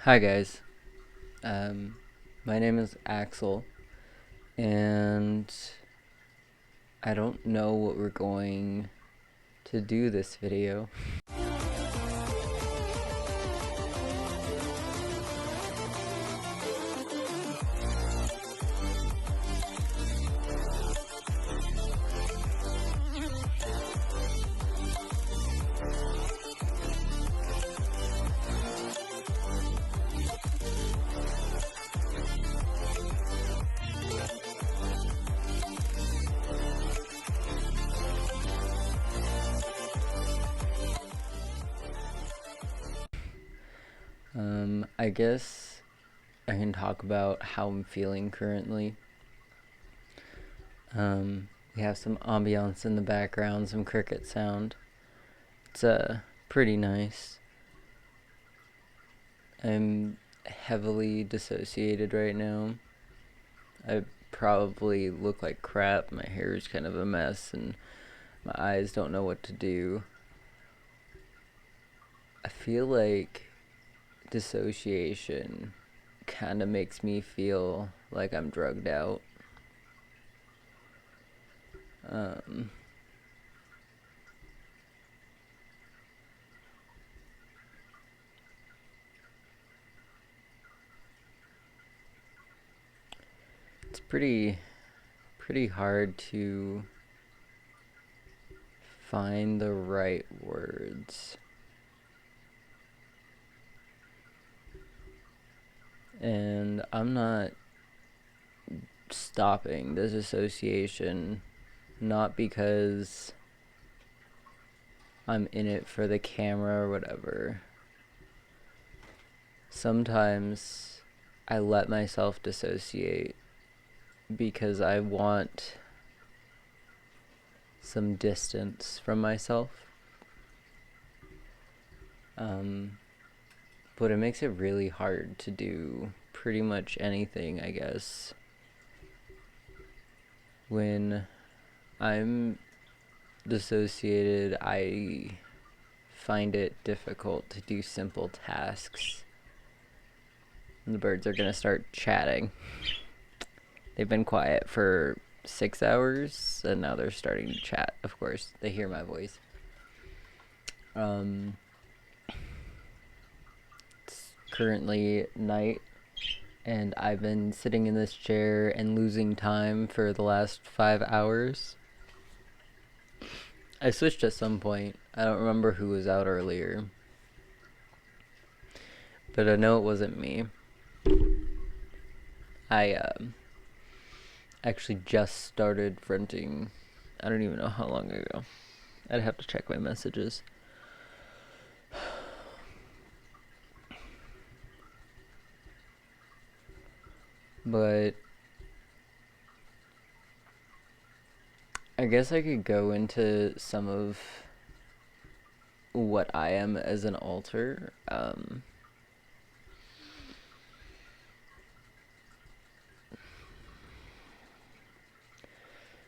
Hi guys, my name is Axel, and I don't know what we're going to do this video. I guess I can talk about how I'm feeling currently. We have some ambiance in the background, some cricket sound. It's pretty nice. I'm heavily dissociated right now. I probably look like crap. My hair is kind of a mess, and my eyes don't know what to do. I feel like dissociation kind of makes me feel like I'm drugged out. It's pretty hard to find the right words. And I'm not stopping this association, not because I'm in it for the camera or whatever. Sometimes I let myself dissociate because I want some distance from myself. But it makes it really hard to do pretty much anything, I guess. When I'm dissociated, I find it difficult to do simple tasks. And the birds are gonna start chatting. They've been quiet for 6 hours, and now they're starting to chat. Of course, they hear my voice. It's currently night, and I've been sitting in this chair and losing time for the last 5 hours. I switched at some point. I don't remember who was out earlier, but I know it wasn't me. I actually just started renting. I don't even know how long ago. I'd have to check my messages. But I guess I could go into some of what I am as an alter.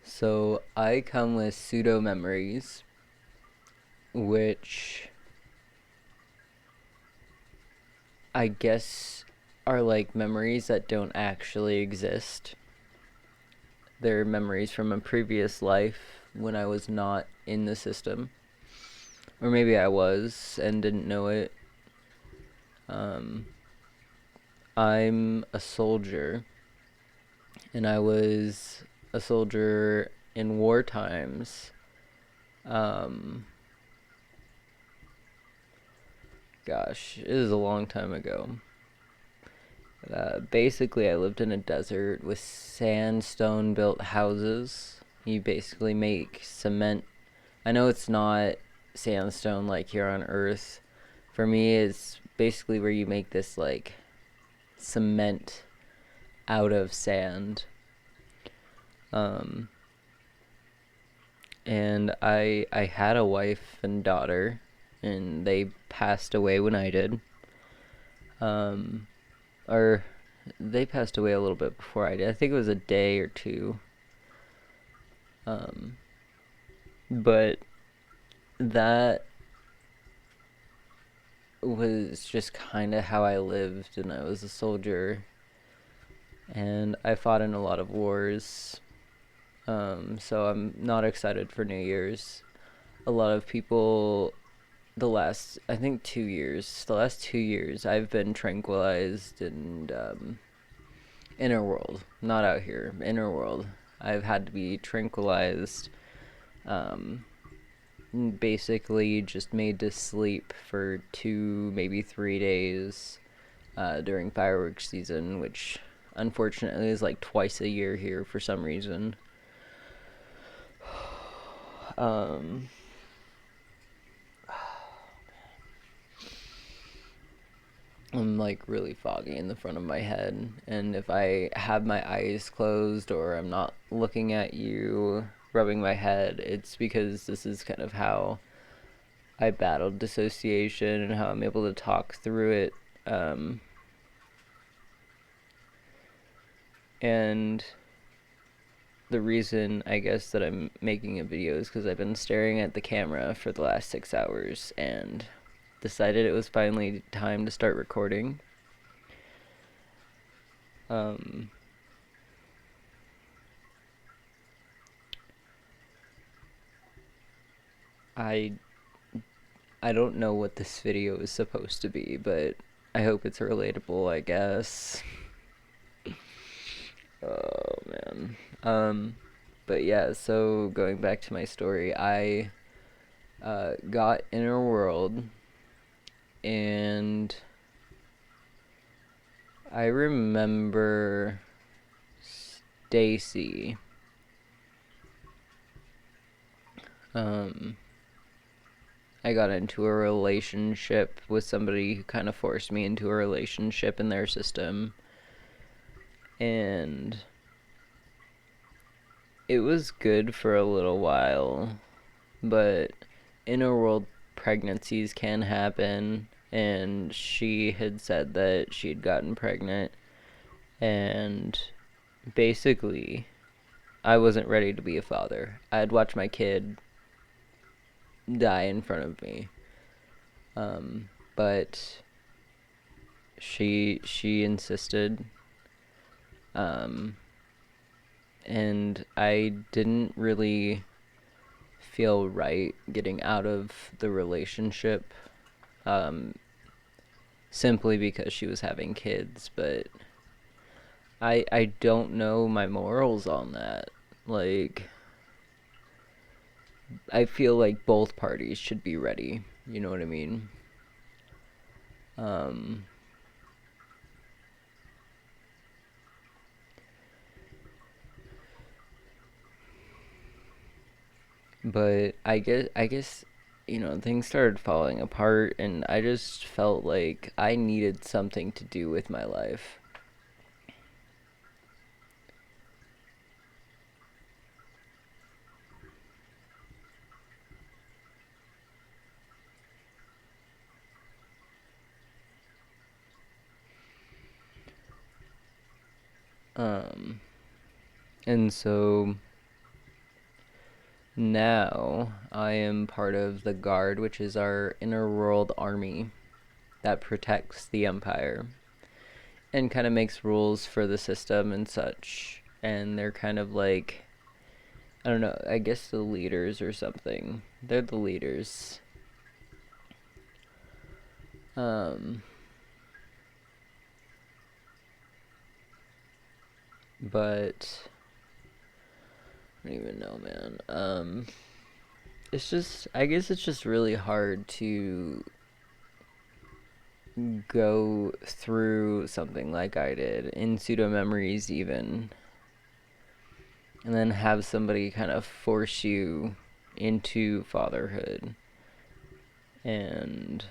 So I come with Pseudomemories, which I guess are like memories that don't actually exist. They're memories from a previous life when I was not in the system. Or maybe I was and didn't know it. I'm a soldier, and I was a soldier in war times. Gosh, it was a long time ago. Basically, I lived in a desert with sandstone built houses. You basically make cement. I know it's not sandstone like here on Earth. For me, it's basically where you make this like cement out of sand. And I had a wife and daughter, and they passed away when I did. Or they passed away a little bit before I did. I think it was a day or two. But that was just kind of how I lived, and I was a soldier, and I fought in a lot of wars. So I'm not excited for New Year's. A lot of people, the last, I think 2 years, the last 2 years, I've been tranquilized and inner world, not out here, inner world. I've had to be tranquilized, um, basically just made to sleep for 2, maybe 3 days during fireworks season, which unfortunately is like twice a year here for some reason. Um, I'm like really foggy in the front of my head, and if I have my eyes closed or I'm not looking at you, rubbing my head, it's because this is kind of how I battled dissociation and how I'm able to talk through it. And the reason, I guess, that I'm making a video is because I've been staring at the camera for the last 6 hours and decided it was finally time to start recording. I don't know what this video is supposed to be, but I hope it's relatable, I guess. Oh, man. But yeah, so going back to my story, I got Inner World, and I remember Stacy. I got into a relationship with somebody who kind of forced me into a relationship in their system. And it was good for a little while, but inner world pregnancies can happen, and she had said that she had gotten pregnant, and basically I wasn't ready to be a father. I had watched my kid die in front of me, but she insisted, and I didn't really feel right getting out of the relationship, simply because she was having kids. But I don't know my morals on that. Like, I feel like both parties should be ready. You know what I mean? But I guess things started falling apart, and I just felt like I needed something to do with my life. And so now I am part of the Guard, which is our inner world army that protects the Empire and kind of makes rules for the system and such. And they're kind of like, I don't know, I guess the leaders or something. They're the leaders. But I don't even know, man. It's just, I guess it's just really hard to go through something like I did in Pseudomemories even, and then have somebody kind of force you into fatherhood. And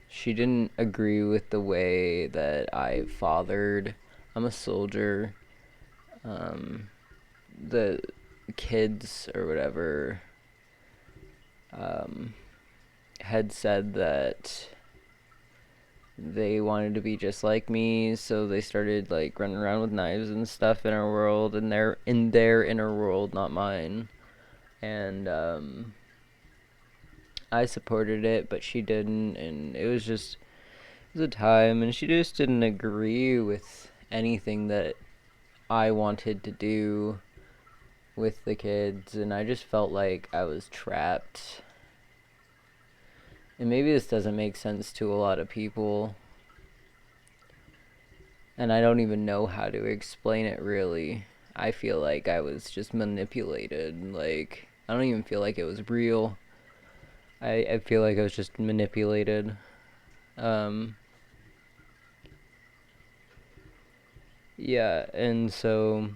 she didn't agree with the way that I fathered. I'm a soldier. The kids or whatever had said that they wanted to be just like me, so they started like running around with knives and stuff in our world, and they're in their inner world, not mine. And I supported it, but she didn't, and it was a time, and she just didn't agree with anything that I wanted to do with the kids, and I just felt like I was trapped. And maybe this doesn't make sense to a lot of people, and I don't even know how to explain it really. I feel like I was just manipulated. Like, I don't even feel like it was real. I feel like I was just manipulated. Yeah, and so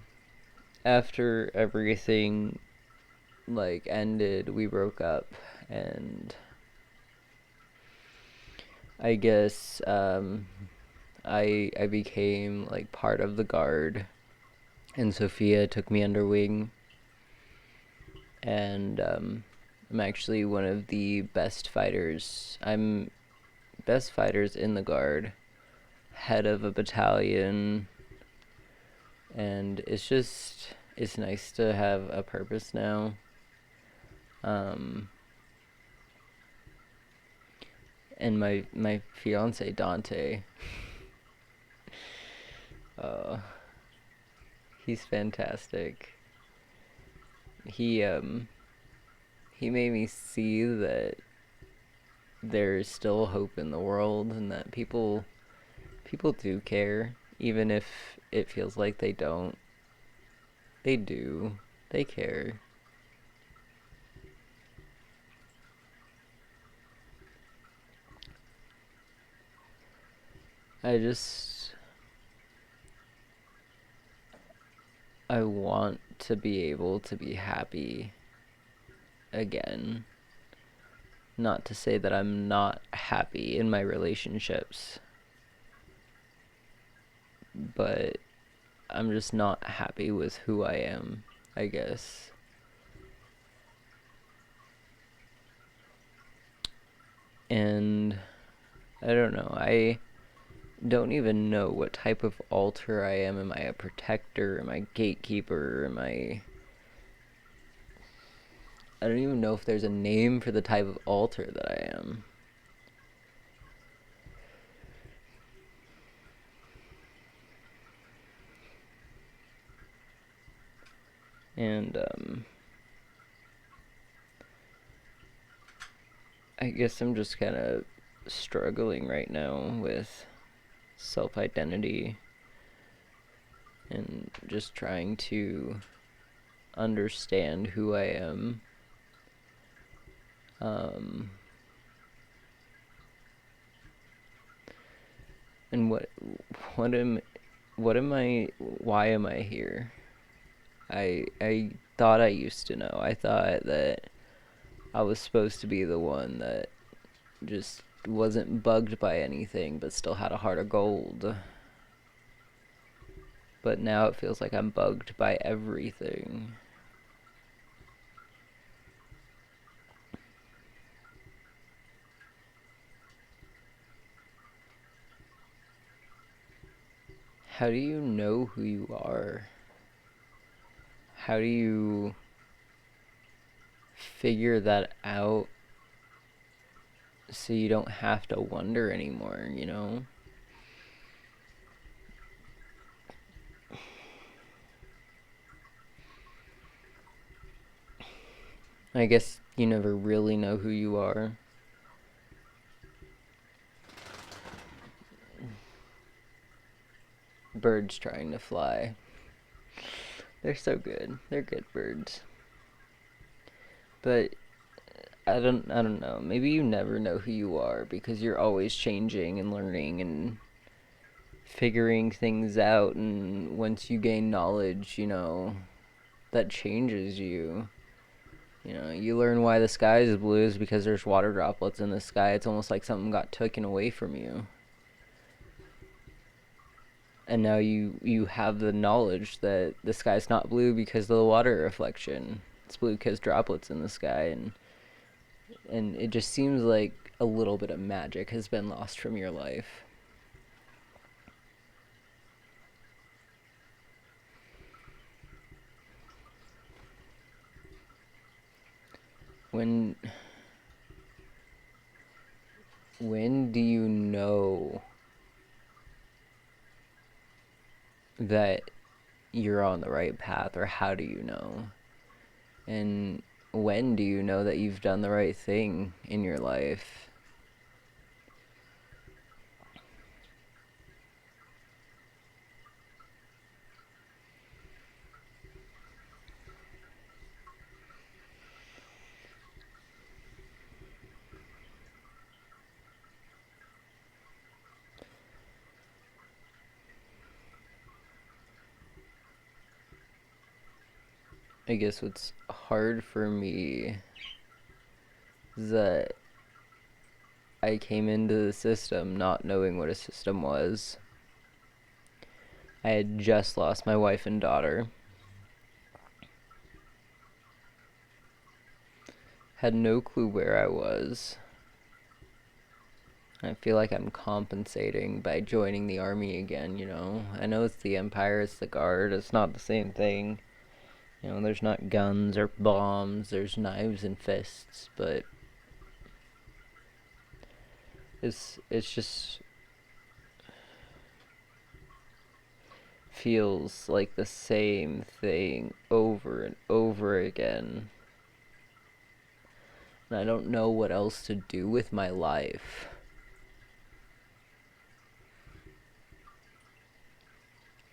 after everything like ended, we broke up, and I guess I became like part of the guard, and Sophia took me under wing, and I'm actually one of the best fighters. I'm best fighters in the guard, head of a battalion, and it's nice to have a purpose now. And my fiance Dante, he's fantastic. He he made me see that there's still hope in the world, and that people do care, even if it feels like they don't. They do. They care. I want to be able to be happy again. Not to say that I'm not happy in my relationships, but I'm just not happy with who I am, I guess. And I don't know. I don't even know what type of altar I am. Am I a protector? Am I a gatekeeper? I don't even know if there's a name for the type of altar that I am. And I guess I'm just kind of struggling right now with self-identity and just trying to understand who I am. And what am I, why am I here? I thought I used to know. I thought that I was supposed to be the one that just wasn't bugged by anything but still had a heart of gold. But now it feels like I'm bugged by everything. How do you know who you are? How do you figure that out so you don't have to wonder anymore, you know? I guess you never really know who you are. Birds trying to fly. They're so good. They're good birds. But I don't know. Maybe you never know who you are because you're always changing and learning and figuring things out, and once you gain knowledge, you know, that changes you. You know, you learn why the sky is blue is because there's water droplets in the sky. It's almost like something got taken away from you. And now you have the knowledge that the sky's not blue because of the water reflection. It's blue because droplets in the sky, and it just seems like a little bit of magic has been lost from your life. When when do you know that you're on the right path, or how do you know? And when do you know that you've done the right thing in your life? I guess what's hard for me is that I came into the system not knowing what a system was. I had just lost my wife and daughter. Had no clue where I was. I feel like I'm compensating by joining the army again, you know? I know it's the Empire, it's the Guard, it's not the same thing. You know, there's not guns or bombs, there's knives and fists, but it's just feels like the same thing over and over again. And I don't know what else to do with my life.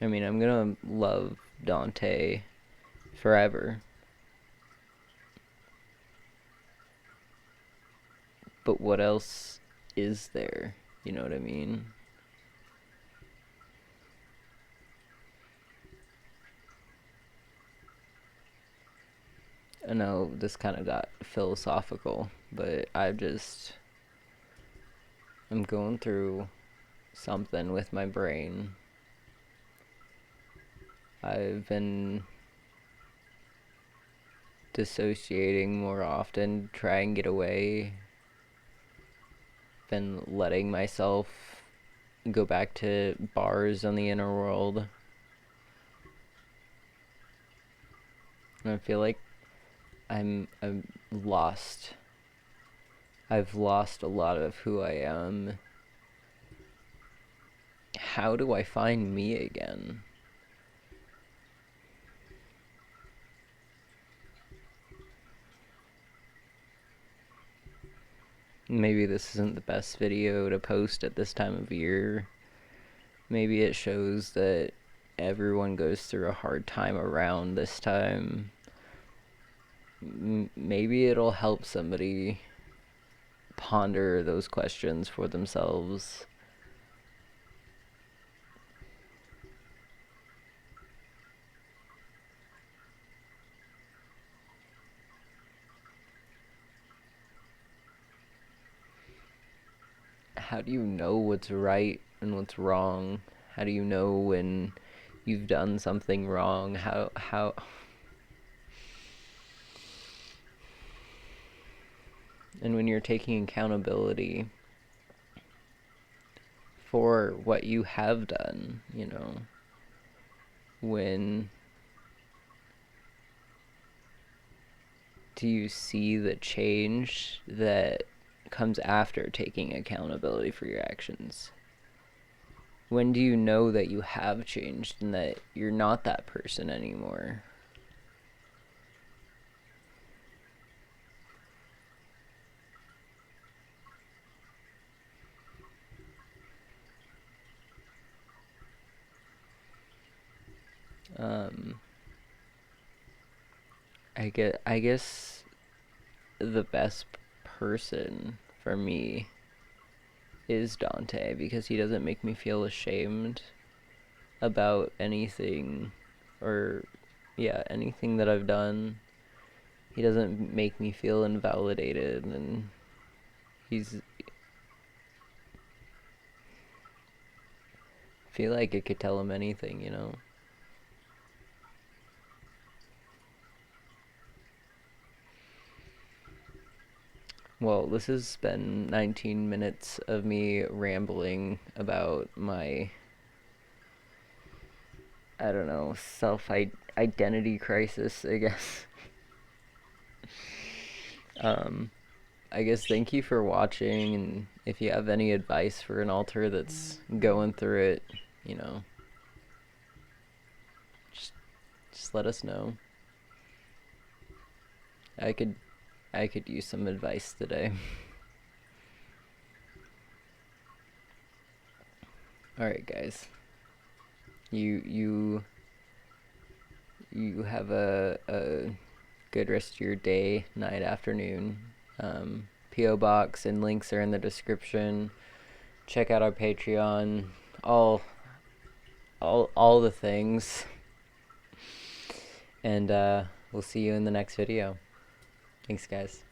I mean, I'm gonna love Dante forever. But what else is there? You know what I mean? I know this kind of got philosophical, but I'm going through something with my brain. I've been dissociating more often, try and get away. Been letting myself go back to bars on the inner world. And I feel like I'm lost. I've lost a lot of who I am. How do I find me again? Maybe this isn't the best video to post at this time of year. Maybe it shows that everyone goes through a hard time around this time. Maybe it'll help somebody ponder those questions for themselves. How do you know what's right and what's wrong? How do you know when you've done something wrong? How and when you're taking accountability for what you have done, you know, when do you see the change that comes after taking accountability for your actions? When do you know that you have changed and that you're not that person anymore? I guess the best person for me is Dante, because he doesn't make me feel ashamed about anything, or anything that I've done. He doesn't make me feel invalidated, and he's feel like I could tell him anything, you know. Well, this has been 19 minutes of me rambling about my, I don't know, self-identity crisis, I guess. I guess thank you for watching, and if you have any advice for an alter that's going through it, you know, just let us know. I could use some advice today. Alright guys. You have a good rest of your day, night, afternoon. P.O. Box and links are in the description. Check out our Patreon. All the things. And we'll see you in the next video. Thanks guys.